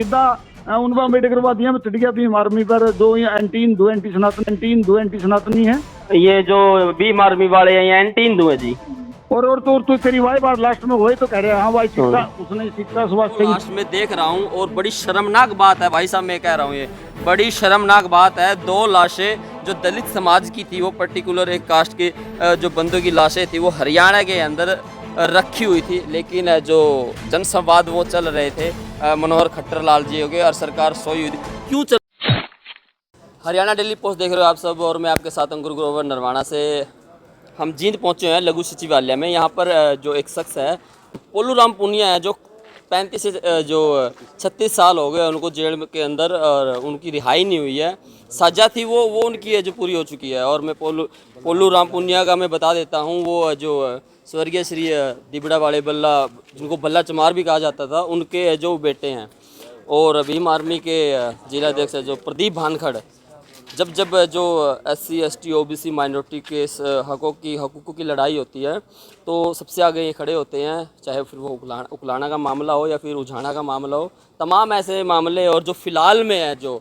उनका अम्बेडकरवादियों में चढ़ गया भीम आर्मी पर दो एंटी सनातनी है। ये जो भीम आर्मी वाले हैं ये एंटी हिंदू है जी। और तेरी वाई बात लास्ट में वही तो कह रहे हैं। हाँ भाई शिक्षा उसने शिक्षा स्वास्थ्य लास्ट में देख रहा हूँ और बड़ी शर्मनाक बात है भाई साहब, मैं कह रहा हूँ ये बड़ी शर्मनाक बात है। 2 लाशें जो दलित समाज की थी, वो पर्टिकुलर एक कास्ट की जो बंदों की लाशें थी वो हरियाणा के अंदर रखी हुई थी, लेकिन जो जनसंवाद वो चल रहे थे मनोहर खट्टर लाल जी हो गए और सरकार सोई हुई थी। क्यों चल हरियाणा डेली पोस्ट देख रहे हो आप सब और मैं आपके साथ अंकुर ग्रोवर नरवाना से। हम जींद पहुंचे हैं लघु सचिवालय में। यहाँ पर जो एक शख्स है पोलू राम पुनिया है, जो 35 से जो 36 साल हो गए उनको जेल के अंदर और उनकी रिहाई नहीं हुई है। सजा थी वो उनकी है जो पूरी हो चुकी है। और मैं पोलू राम पुनिया का मैं बता देता हूँ, वो जो स्वर्गीय श्री दिबड़ा वाले बल्ला, जिनको बल्ला चमार भी कहा जाता था, उनके जो बेटे हैं। और भीम आर्मी के जिलाध्यक्ष जो प्रदीप भानखड़, जब जो SC ST OBC माइनॉरिटी के हकूक़ों की लड़ाई होती है तो सबसे आगे ये खड़े होते हैं, चाहे फिर वो उकलाना का मामला हो या फिर उझाना का मामला हो। तमाम ऐसे मामले और जो फ़िलहाल में है, जो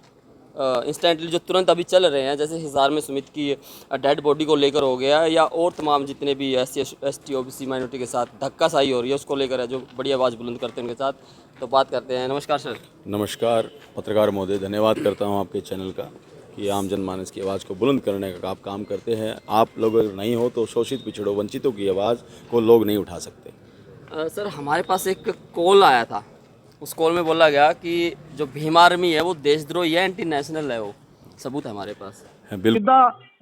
इंस्टेंटली जो तुरंत अभी चल रहे हैं, जैसे हिसार में सुमित की डेड बॉडी को लेकर हो गया, या और तमाम जितने भी SC ST OBC माइनॉरिटी के साथ धक्काशाही हो रही है उसको लेकर है, जो बड़ी आवाज़ बुलंद करते हैं उनके साथ। तो बात करते हैं। नमस्कार सर। नमस्कार पत्रकार महोदय, धन्यवाद करता हूं आपके चैनल का कि आम जनमानस की आवाज़ को बुलंद करने का आप काम करते हैं। आप लोग अगर नहीं हो तो शोषित पिछड़ों वंचितों की आवाज़ को लोग नहीं उठा सकते। सर हमारे पास एक कॉल आया था, उस कॉल में बोला गया कि जो भीम आर्मी है वो देशद्रोही है, एंटी नेशनल है। वो सबूत है हमारे पास। बिल्कुल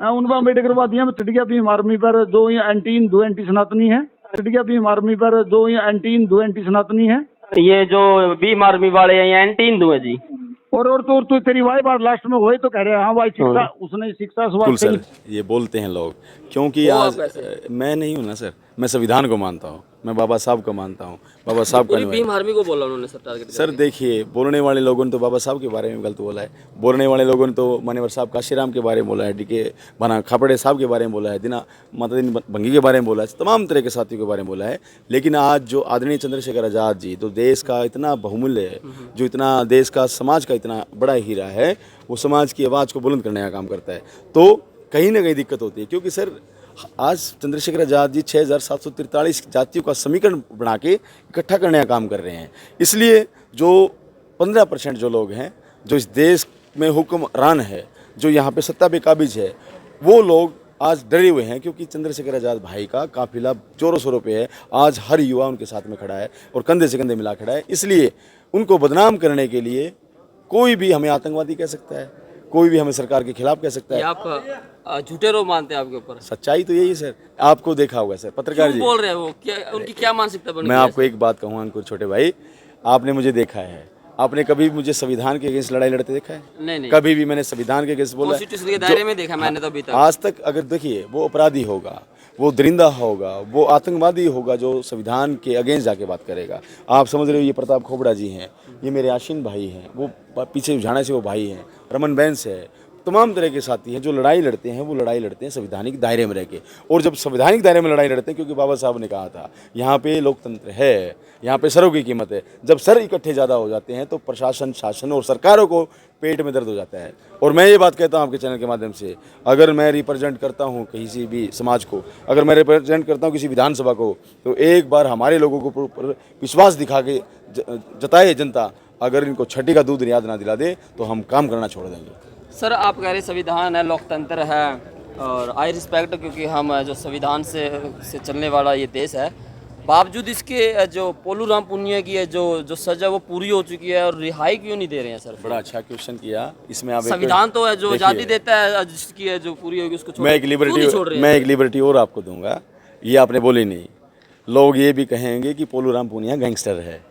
उनका अम्बेडकरवादियों में चढ़ गया भीम आर्मी पर दो एंटी सनातनी है। चढ़ गया भीम आर्मी पर दो एंटी सनातनी है। ये जो भीम आर्मी वाले हैं ये एंटी हिंदू है जी। और तेरी वाई बात लास्ट में वही तो कह रहे हैं। हाँ भाई शिक्षा उसने शिक्षा स्वास्थ्य सर, ये बोलते हैं लोग क्योंकि आज मैं नहीं हूँ ना सर, मैं संविधान को मानता हूँ, मैं बाबा साहब को मानता हूँ। बाबा साहब का भीम आर्मी को बोला उन्होंने सर टारगेट। सर देखिए, बोलने वाले लोगों ने तो बाबा साहब के बारे में गलत बोला है, बोलने वाले लोगों ने तो मान्यवर साहब काशीराम के बारे में बोला है, DK बना खापड़े साहब के बारे में बोला है, दिना माता दिन भंगी के बारे में बोला है, तमाम तरह के साथियों के बारे में बोला है। लेकिन आज जो आदरणीय चंद्रशेखर आज़ाद जी, तो देश का इतना बहुमूल्य है, जो इतना देश का समाज का इतना बड़ा हीरा है, वो समाज की आवाज़ को बुलंद करने का काम करता है, तो कहीं ना कहीं दिक्कत होती है। क्योंकि सर आज चंद्रशेखर आज़ाद जी 6743 जातियों का समीकरण बना के इकट्ठा करने का काम कर रहे हैं। इसलिए जो 15% जो लोग हैं, जो इस देश में हुक्मरान है, जो यहाँ पे सत्ता पे काबिज है, वो लोग आज डरे हुए हैं। क्योंकि चंद्रशेखर आज़ाद भाई का काफिला जोरों शोरों पे है। आज हर युवा उनके साथ में खड़ा है और कंधे से कंधे मिला खड़ा है। इसलिए उनको बदनाम करने के लिए कोई भी हमें आतंकवादी कह सकता है, कोई भी हमें सरकार के खिलाफ कह सकता है। आप झूठे रोग मानते हैं आपके ऊपर? सच्चाई तो यही है सर, आपको देखा होगा सर, पत्रकार जी बोल रहे हैं वो क्या, उनकी क्या मानसिकता बन गई? मैं आपको एक बात कहूँ अंकुर छोटे भाई, आपने मुझे देखा है, आपने कभी मुझे संविधान के अगेंस्ट लड़ाई लड़ते देखा है? नहीं। कभी भी मैंने संविधान के अगेंस्ट बोला? कॉन्स्टिट्यूशन के दायरे में देखा मैंने तो अभी तक। आज तक अगर देखिए, वो अपराधी होगा, वो दरिंदा होगा, वो आतंकवादी होगा जो संविधान के अगेंस्ट जाके बात करेगा। आप समझ रहे हो, ये प्रताप खोबड़ा जी हैं, ये मेरे आशीन भाई हैं, वो पीछे उझाना से वो भाई हैं, रमन बैंस है, तमाम तरह के साथी हैं जो लड़ाई लड़ते हैं। वो लड़ाई लड़ते हैं संवैधानिक दायरे में रह के, और जब संवैधानिक दायरे में लड़ाई लड़ते हैं, क्योंकि बाबा साहब ने कहा था यहाँ पे लोकतंत्र है, यहाँ पे सरों की कीमत है। जब सर इकट्ठे ज़्यादा हो जाते हैं तो प्रशासन, शासन और सरकारों को पेट में दर्द हो जाता है। और मैं ये बात कहता हूँ आपके चैनल के माध्यम से, अगर मैं रिप्रेजेंट करता हूँ किसी भी समाज को, अगर मैं रिप्रेजेंट करता हूँ किसी विधानसभा को, तो एक बार हमारे लोगों को ऊपर विश्वास दिखा के जताए जनता, अगर इनको छठी का दूध याद ना दिला दे तो हम काम करना छोड़ देंगे। सर आप कह रहे संविधान है, लोकतंत्र है, और आई रिस्पेक्ट, क्योंकि हम जो संविधान से चलने वाला ये देश है, बावजूद इसके जो पोलू राम पुनिया की है जो सजा वो पूरी हो चुकी है, और रिहाई क्यों नहीं दे रहे हैं सर? बड़ा अच्छा क्वेश्चन किया। इसमें आप संविधान तो है जो आज़ादी देता है, जिसकी है जो पूरी होगी उसको मैं एक लिबर्टी और आपको दूंगा, ये आपने बोली नहीं। लोग ये भी कहेंगे कि पोलू राम पुनिया गैंगस्टर है,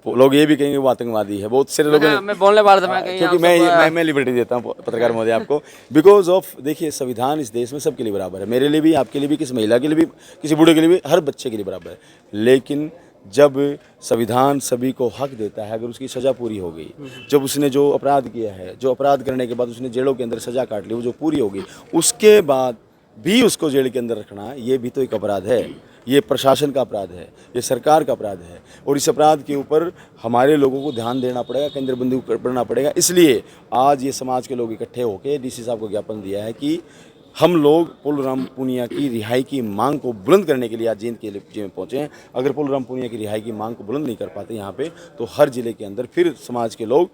लोग ये भी कहेंगे वो आतंकवादी है। बहुत सारे लोग, मैं बोलने वाला था, क्योंकि मैं लिबर्टी देता हूँ पत्रकार महोदय आपको, बिकॉज ऑफ देखिए, संविधान इस देश में सबके लिए बराबर है, मेरे लिए भी, आपके लिए भी, किसी महिला के लिए भी, किसी बूढ़े के लिए भी, हर बच्चे के लिए बराबर है। लेकिन जब संविधान सभी को हक देता है, अगर उसकी सज़ा पूरी हो गई, जब उसने जो अपराध किया है, जो अपराध करने के बाद उसने जेलों के अंदर सज़ा काट ली, वो जो पूरी हो गई, उसके बाद भी उसको जेल के अंदर रखना, ये भी तो एक अपराध है। ये प्रशासन का अपराध है, ये सरकार का अपराध है, और इस अपराध के ऊपर हमारे लोगों को ध्यान देना पड़ेगा, केंद्रबंदी करना पड़ेगा। इसलिए आज ये समाज के लोग इकट्ठे होकर डीसी साहब को ज्ञापन दिया है कि हम लोग पुलराम पुनिया की रिहाई की मांग को बुलंद करने के लिए आज जींद के लिए में पहुंचे हैं। अगर पुलराम पुनिया की रिहाई की मांग को बुलंद नहीं कर पाते यहाँ पे, तो हर जिले के अंदर फिर समाज के लोग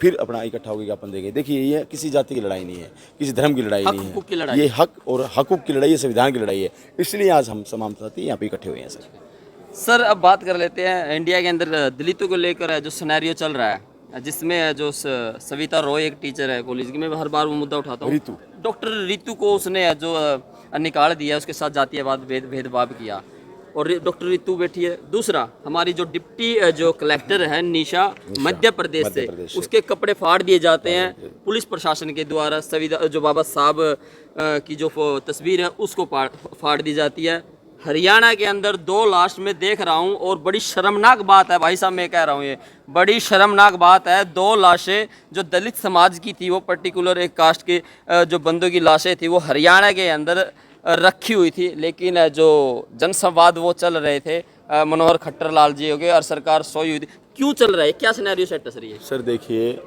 फिर अपना इकट्ठा होकर ज्ञापन देंगे। देखिए, ये किसी जाति की लड़ाई नहीं है, किसी धर्म की लड़ाई नहीं हक की है, लड़ाई। ये हक और हकूक की लड़ाई है, संविधान की लड़ाई है। इसलिए आज हम तमाम साथी यहाँ पे इकट्ठे हुए हैं सर। सर अब बात कर लेते हैं इंडिया के अंदर दलितों को लेकर जो सिनेरियो चल रहा है, जिसमें जो सविता रॉय एक टीचर है कॉलेज की, मैं हर बार वो मुद्दा उठाता हूँ। रितु। डॉक्टर रितु को उसने जो निकाल दिया, उसके साथ जातीयवाद भेदभाव किया, और डॉक्टर रितु बैठी है। दूसरा, हमारी जो डिप्टी जो कलेक्टर है निशा मध्य प्रदेश से, उसके कपड़े फाड़ दिए जाते हैं पुलिस प्रशासन के द्वारा। सविता जो बाबा साहब की जो तस्वीर है उसको फाड़ दी जाती है। हरियाणा के अंदर 2 लाश में देख रहा हूँ, और बड़ी शर्मनाक बात है भाई साहब, मैं कह रहा हूँ ये बड़ी शर्मनाक बात है। 2 लाशें जो दलित समाज की थी, वो पर्टिकुलर एक कास्ट के जो बंदों की लाशें थी, वो हरियाणा के अंदर रखी हुई थी। लेकिन जो जनसंवाद वो चल रहे थे, मनोहर खट्टर लाल जी हो गए, और सरकार सोई हुई थी। क्यों चल रहा है, क्या सिनेरियो सेट है सर ये? सर देखिए,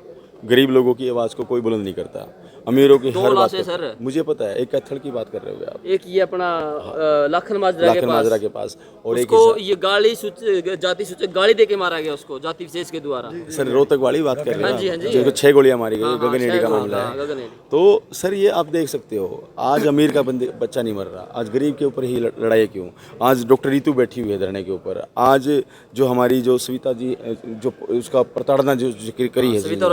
गरीब लोगों की आवाज़ को कोई बुलंद नहीं करता, अमीरों की 2 हर बात लाशें करता सर। है। मुझे पता है, एक कैथल की बात कर रहे हो आप, एक ये अपना लाखन माजरा के पास, और एक उसको ये गाली जाति सूचक गाली देके मारा गया, उसको जाति विशेष के द्वारा। सर रोहतक वाली बात कर रहे हाँ जी, हाँ जी। हैं, जिनको 6 गोलियां मारी गई, हाँ, हाँ, गगन एडी का हाँ, मामला हाँ, गगन है। एडी। तो सर ये आप देख सकते हो, आज अमीर का बच्चा नहीं मर रहा, आज गरीब के ऊपर ही लड़ाई क्यों? आज डॉक्टर रितु बैठी हुई है धरने के ऊपर, आज जो हमारी जो सविता जी जो उसका प्रताड़ना जो करी है, सविता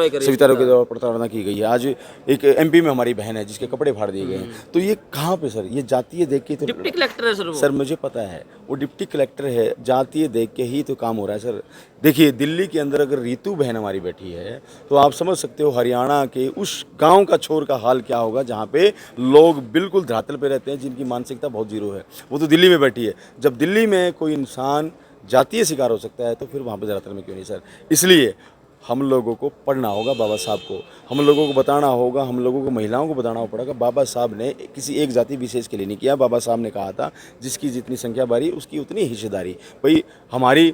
रॉय के द्वारा प्रताड़ना की गई है। आज एक MP में हमारी बहन है जिसके कपड़े फाड़ दिए गए हैं। तो ये कहाँ पे सर, ये जातीय देख के तो डिप्टी कलेक्टर है सर वो। सर मुझे पता है वो डिप्टी कलेक्टर है, जातीय देख के ही तो काम हो रहा है सर। देखिए, दिल्ली के अंदर अगर रितु बहन हमारी बैठी है, तो आप समझ सकते हो हरियाणा के उस गांव का छोर का हाल क्या होगा जहां पे लोग बिल्कुल धरातल पे रहते हैं, जिनकी मानसिकता बहुत जीरो है। वो तो दिल्ली में बैठी है। जब दिल्ली में कोई इंसान जातीय शिकार हो सकता है, तो फिर वहाँ पर धरातल में क्यों नहीं सर? इसलिए हम लोगों को पढ़ना होगा बाबा साहब को, हम लोगों को बताना होगा, हम लोगों को महिलाओं को बताना पड़ेगा। बाबा साहब ने किसी एक जाति विशेष के लिए नहीं किया। बाबा साहब ने कहा था जिसकी जितनी संख्या बारी उसकी उतनी हिस्सेदारी। भाई हमारी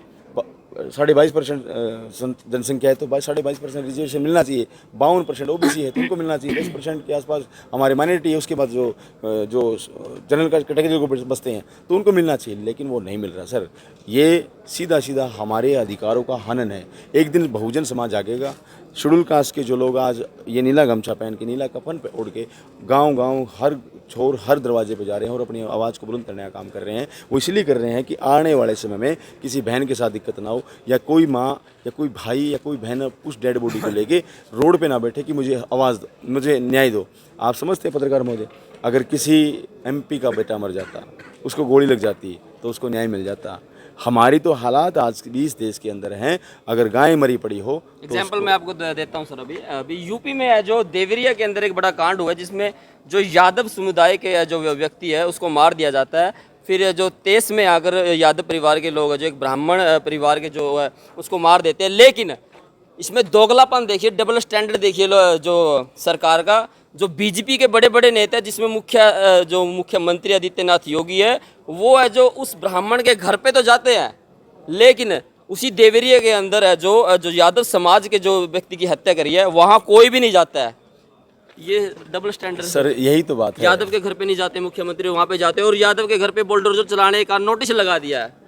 22.5% जनसंख्या है, तो 22.5% रिजर्वेशन मिलना चाहिए। 52% OBC है तो उनको मिलना चाहिए। 10% के आसपास हमारे माइनॉरिटी है, उसके बाद जो जनरल कैटेगरी को बसते हैं तो उनको मिलना चाहिए, लेकिन वो नहीं मिल रहा सर। ये सीधा सीधा हमारे अधिकारों का हनन है। एक दिन बहुजन समाज जागेगा। शेड्यूल कास्ट के जो लोग आज ये नीला गमछा पहन के, नीला कफन पे ओढ़ के गांव-गांव हर छोर हर दरवाजे पे जा रहे हैं और अपनी आवाज़ को बुलंद करने का काम कर रहे हैं, वो इसलिए कर रहे हैं कि आने वाले समय में किसी बहन के साथ दिक्कत ना हो, या कोई माँ या कोई भाई या कोई बहन उस डेड बॉडी को लेके रोड पे ना बैठे कि मुझे आवाज़ दो, मुझे न्याय दो। आप समझते हैं पत्रकार महोदय, अगर किसी MP का बेटा मर जाता, उसको गोली लग जाती, तो उसको न्याय मिल जाता। हमारी तो हालात आज भी इस देश के अंदर हैं, अगर गाय मरी पड़ी हो तो एग्जाम्पल मैं आपको देता हूँ सर। अभी यूपी में है जो देवरिया के अंदर एक बड़ा कांड हुआ है, जिसमें जो यादव समुदाय के जो व्यक्ति है उसको मार दिया जाता है। फिर जो तेज में आकर यादव परिवार के लोग, जो एक ब्राह्मण परिवार के जो है उसको मार देते हैं। लेकिन इसमें दोगलापन देखिए, डबल स्टैंडर्ड देखिए जो सरकार का। जो बीजेपी के बड़े बड़े नेता, जिसमें मुख्यमंत्री आदित्यनाथ योगी है, वो है जो उस ब्राह्मण के घर पे तो जाते हैं, लेकिन उसी देवरिया के अंदर है जो यादव समाज के जो व्यक्ति की हत्या करी है, वहाँ कोई भी नहीं जाता है। ये डबल स्टैंडर्ड सर, यही तो बात है। यादव के घर पे नहीं जाते मुख्यमंत्री, वहाँ पे जाते हैं, और यादव के घर पे बुलडोजर चलाने का नोटिस लगा दिया है।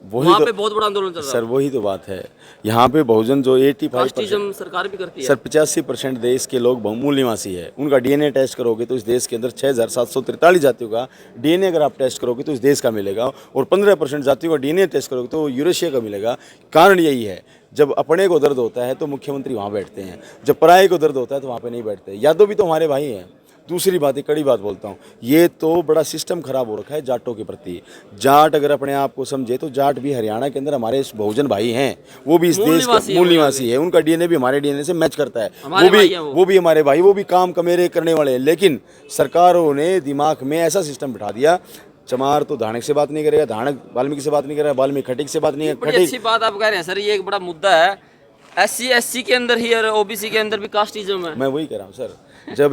वहाँ पे बहुत बड़ा आंदोलन चल रहा है सर। वही तो बात है। यहाँ पे बहुजन जो 85% सरकार भी करती है सर, 85% देश के लोग बहुमूल निवासी है। उनका DNA टेस्ट करोगे तो इस देश के अंदर 6743 जातियों का DNA अगर आप टेस्ट करोगे तो इस देश का मिलेगा, और 15% जातियों का DNA टेस्ट करोगे तो यूरेशिया का मिलेगा। कारण यही है, जब अपने को दर्द होता है तो मुख्यमंत्री वहाँ बैठते हैं, जब पराये को दर्द होता है तो वहाँ पे नहीं बैठते। यादव भी तो हमारे भाई हैं। दूसरी बात, एक कड़ी बात बोलता हूँ, ये तो बड़ा सिस्टम खराब हो रखा है जाटों के प्रति। जाट अगर अपने आप को समझे तो जाट भी हरियाणा के अंदर हमारे बहुजन भाई हैं, वो भी इस देश का मूल निवासी है। उनका DNA भी हमारे DNA से मैच करता है, वो भी हमारे भाई, वो भी काम कमेरे करने वाले हैं। लेकिन सरकारों ने दिमाग में ऐसा सिस्टम बिठा दिया, चमार तो धानक से बात नहीं करेगा, धानक वाल्मीकि से बात नहीं करेगा, वाल्मीकि खटीक से बात नहीं करेगा। अच्छी बात आप कह रहे हैं सर, ये एक बड़ा मुद्दा है। SC के अंदर ही और OBC के अंदर भी कास्टिज्म है। मैं वही कह रहा हूँ सर। जब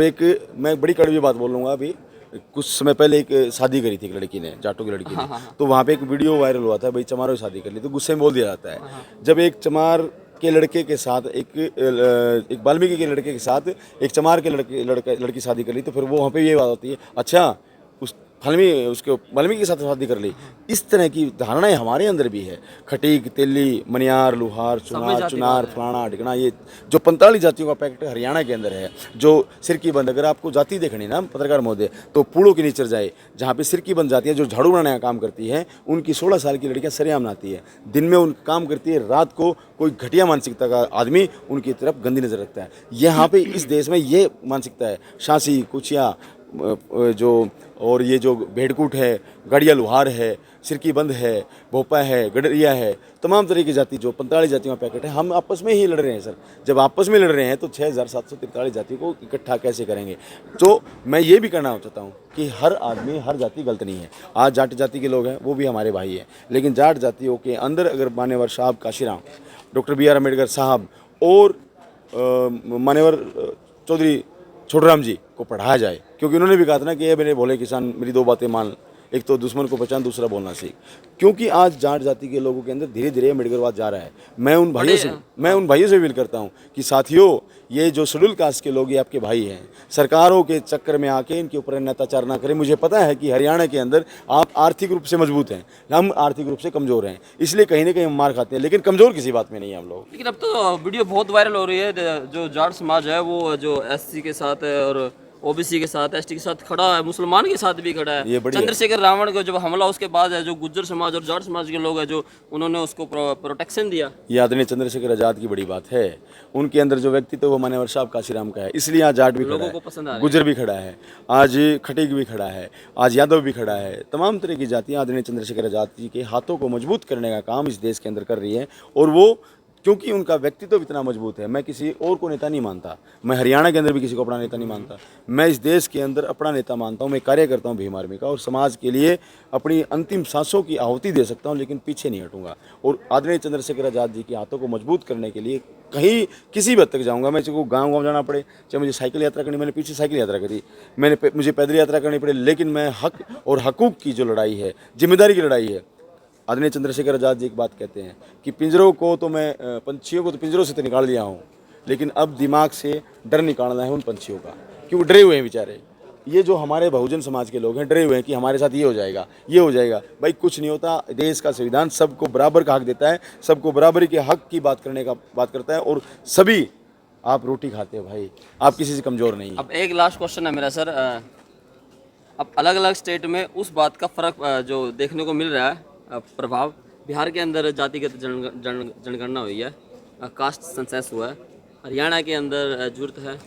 मैं बड़ी कड़वी बात बोलूँगा, अभी कुछ समय पहले एक शादी करी थी एक लड़की ने, जाटों की लड़की ने, तो वहाँ पे एक वीडियो वायरल हुआ था, भाई चमारों की शादी कर ली, तो गुस्से में बोल दिया जाता है। जब एक चमार के लड़के के साथ एक वाल्मीकि के लड़के के साथ एक चमार के लड़की शादी कर ली, तो फिर वो वहाँ पे ये बात होती है, अच्छा उस वाल्मीकि के साथ शादी कर ली। इस तरह की धारणाएं हमारे अंदर भी है। खटीक, तेली, मनियार, लुहार, चुनार, फलाना ढिकना, ये जो 45 जातियों का पैकेट हरियाणा के अंदर है, जो सिरकी बंद, अगर आपको जाति देखनी ना पत्रकार महोदय, तो पूड़ों के नीचे जाए, जहाँ पे सिरकी बंद जाती है, जो झाड़ू बनाने का काम करती है, उनकी 16 साल की लड़कियाँ सरेआम नाती है, दिन में उन काम करती है, रात को कोई घटिया मानसिकता का आदमी उनकी तरफ गंदी नजर रखता है। यहाँ पे इस देश में ये मानसिकता है। शांसी, कुचिया जो और ये जो भेड़कूट है, गड़िया लुहार है, सिरकी बंद है, भोपा है, गडरिया है, तमाम तरह की जाति, जो 45 जातियों का पैकेट है, हम आपस में ही लड़ रहे हैं सर। जब आपस में लड़ रहे हैं तो 6743 जातियों को इकट्ठा कैसे करेंगे? तो मैं ये भी कहना चाहता हूँ कि हर आदमी, हर जाति गलत नहीं है। आज जाट जाति के लोग हैं, वो भी हमारे भाई हैं, लेकिन जाट जातियों के अंदर अगर मान्यवर साहब काशीराम, डॉक्टर BR अम्बेडकर साहब और मान्यवर चौधरी छोटूराम जी को पढ़ाया जाए, क्योंकि उन्होंने भी कहा था ना कि ये मेरे भोले किसान मेरी 2 बातें मान, एक तो दुश्मन को पहचान, दूसरा बोलना सीख। क्योंकि आज जाट जाति के लोगों के अंदर धीरे धीरे अम्बेडकरवाद जा रहा है। मैं उन भाइयों से अपील करता हूँ कि साथियों, ये जो शेड्यूल कास्ट के लोग, ये आपके भाई हैं, सरकारों के चक्कर में आके इनके ऊपर अत्याचार ना करें। मुझे पता है कि हरियाणा के अंदर आप आर्थिक रूप से मजबूत हैं, हम आर्थिक रूप से कमज़ोर हैं, इसलिए कहीं ना कहीं हम मार खाते हैं, लेकिन कमज़ोर किसी बात में नहीं है हम लोग। लेकिन अब तो वीडियो बहुत वायरल हो रही है, जो जाट समाज है वो जो SC के साथ है और OBC के साथ, ST के साथ खड़ा है, मुसलमान के साथ भी खड़ा है। चंद्रशेखर रावण का जब हमला उसके बाद है, जो गुज्जर समाज और जाट समाज के लोग हैं, जो उन्होंने उसको प्रोटेक्शन दिया। ये आदरणीय चंद्रशेखर आजाद की बड़ी बात है। उनके अंदर जो व्यक्तित्व वो मान्यवर साहब काशीराम का है, इसलिए आज जाट भी खड़ा है, गुज्जर भी खड़ा है, आज खटीक भी खड़ा है, आज यादव भी खड़ा है। तमाम तरह की जातियाँ आदरणीय चंद्रशेखर आजाद जी के हाथों को मजबूत करने का काम इस देश के अंदर कर रही है। और वो क्योंकि उनका व्यक्तित्व तो इतना मजबूत है, मैं किसी और को नेता नहीं मानता, मैं हरियाणा के अंदर भी किसी को अपना नेता नहीं मानता, मैं इस देश के अंदर अपना नेता मानता हूँ। मैं कार्य करता हूँ भीम आर्मी का और समाज के लिए अपनी अंतिम सांसों की आहुति दे सकता हूँ, लेकिन पीछे नहीं हटूंगा। और आदरणीय चंद्रशेखर आजाद जी के हाथों को मजबूत करने के लिए कहीं किसी भी हद तक जाऊँगा। मैं चाहे गाँव जाना पड़े, चाहे मुझे साइकिल यात्रा करनी, मैंने पीछे साइकिल यात्रा करी, मुझे पैदल यात्रा करनी पड़े, लेकिन मैं हक और हकूक़ की जो लड़ाई है, जिम्मेदारी की लड़ाई है। आदरणीय चंद्रशेखर आजाद जी एक बात कहते हैं कि पिंजरों को तो मैं पंछियों को तो पिंजरों से तो निकाल लिया हूँ, लेकिन अब दिमाग से डर निकालना है उन पंछियों का, क्योंकि डरे हुए हैं बेचारे। ये जो हमारे बहुजन समाज के लोग हैं, डरे हुए हैं कि हमारे साथ ये हो जाएगा, ये हो जाएगा। भाई कुछ नहीं होता। देश का संविधान सबको बराबर का हक देता है, सबको बराबरी के हक की बात करता है, और सभी आप रोटी खाते हो भाई, आप किसी से कमज़ोर नहीं। अब एक लास्ट क्वेश्चन है मेरा सर, अब अलग अलग स्टेट में उस बात का फ़र्क जो देखने को मिल रहा है, प्रभाव बिहार के अंदर जातिगत जनगणना हुई है, कास्ट सेंसस हुआ है, हरियाणा के अंदर जरूरत है,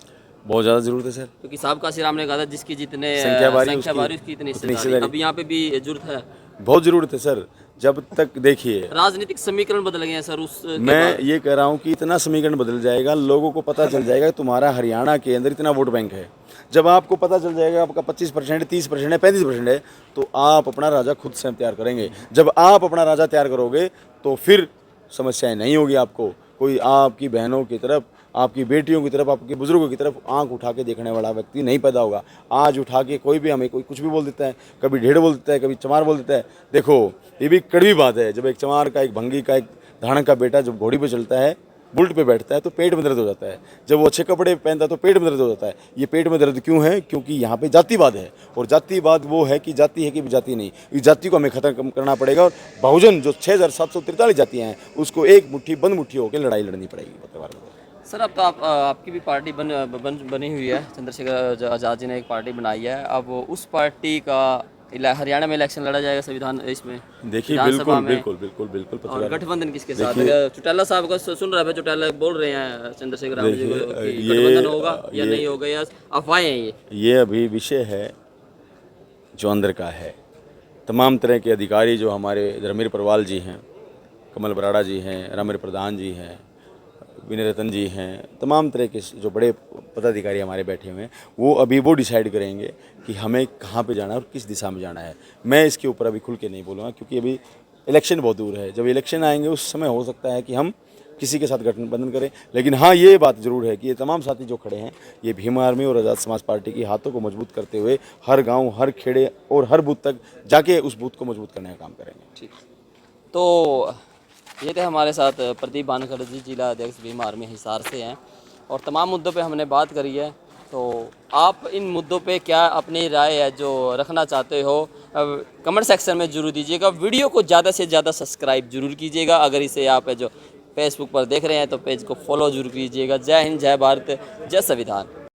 बहुत ज़्यादा ज़रूरत है सर, क्योंकि साहब काशीराम ने कहा था जिसकी जितने संख्या बारी उसकी इतनी हिस्सेदारी। अब यहाँ पे भी जरूरत है, बहुत ज़रूरत है सर। जब तक देखिए राजनीतिक समीकरण बदल गए हैं सर, उस मैं ये कह रहा हूँ कि इतना समीकरण बदल जाएगा, लोगों को पता चल जाएगा कि तुम्हारा हरियाणा के अंदर इतना वोट बैंक है। जब आपको पता चल जाएगा आपका 25%, 30% है, 35% है, तो आप अपना राजा खुद स्वयं तैयार करेंगे। जब आप अपना राजा तैयार करोगे तो फिर समस्याएं नहीं होगी। आपको कोई आपकी बहनों की तरफ, आपकी बेटियों की तरफ, आपके बुजुर्गों की तरफ आंख उठा के देखने वाला व्यक्ति नहीं पैदा होगा। आज उठा के कोई भी हमें कोई कुछ भी बोल देता है, कभी ढेड़ बोल देता है, कभी चमार बोल देता है। देखो ये भी कड़वी बात है, जब एक चमार का, एक भंगी का, एक धाड़क का बेटा जब घोड़ी पे चलता है, बुलट पे बैठता है, तो पेट में दर्द हो जाता है। जब वो अच्छे कपड़े पहनता है तो पेट में दर्द हो जाता है। ये पेट में दर्द क्यों है? क्योंकि यहाँ पे जातिवाद है, और जातिवाद वो है कि जाति है कि जाति नहीं। इस जाति को हमें खत्म करना पड़ेगा, और बहुजन जो 6743 जातियाँ हैं उसको एक मुट्ठी बंद मुट्ठी होकर लड़ाई लड़नी पड़ेगी। सर अब तो आपकी भी पार्टी बनी हुई है, चंद्रशेखर आजाद जी ने एक पार्टी बनाई है, अब उस पार्टी का हरियाणा में इलेक्शन लड़ा जाएगा संविधान इसमें? देखिए बिल्कुल। और गठबंधन किसके साथ? चौटाला साहब का सुन रहा है, चौटाला बोल रहे हैं चंद्रशेखर रावण जी को कि गठबंधन होगा या नहीं होगा, या अफवाहें हैं ये अभी विषय है जो अंदर का है। तमाम तरह के अधिकारी जो हमारे धर्मेंद्र परवाल जी हैं, कमल बराड़ा जी हैं, रामेंद्र प्रधान जी हैं, विनय रतन जी हैं, तमाम तरह के जो बड़े पदाधिकारी हमारे बैठे हुए हैं, वो डिसाइड करेंगे कि हमें कहाँ पे जाना है और किस दिशा में जाना है। मैं इसके ऊपर अभी खुल के नहीं बोलूँगा, क्योंकि अभी इलेक्शन बहुत दूर है। जब इलेक्शन आएंगे उस समय हो सकता है कि हम किसी के साथ गठबंधन करें। लेकिन हाँ, ये बात ज़रूर है कि ये तमाम साथी जो खड़े हैं, ये भीम आर्मी और आज़ाद समाज पार्टी की हाथों को मजबूत करते हुए हर गांव, हर खेड़े और हर बूथ तक जाके उस बूथ को मजबूत करने का काम करेंगे। ठीक। तो ये थे हमारे साथ प्रदीप बानखड़ जी, जिला अध्यक्ष भीम आर्मी हिसार से हैं, और तमाम मुद्दों पे हमने बात करी है। तो आप इन मुद्दों पे क्या अपनी राय है जो रखना चाहते हो, कमेंट सेक्शन में जरूर दीजिएगा। वीडियो को ज़्यादा से ज़्यादा सब्सक्राइब जरूर कीजिएगा। अगर इसे आप जो फेसबुक पर देख रहे हैं तो पेज को फॉलो जरूर कीजिएगा। जय हिंद, जय भारत, जय संविधान।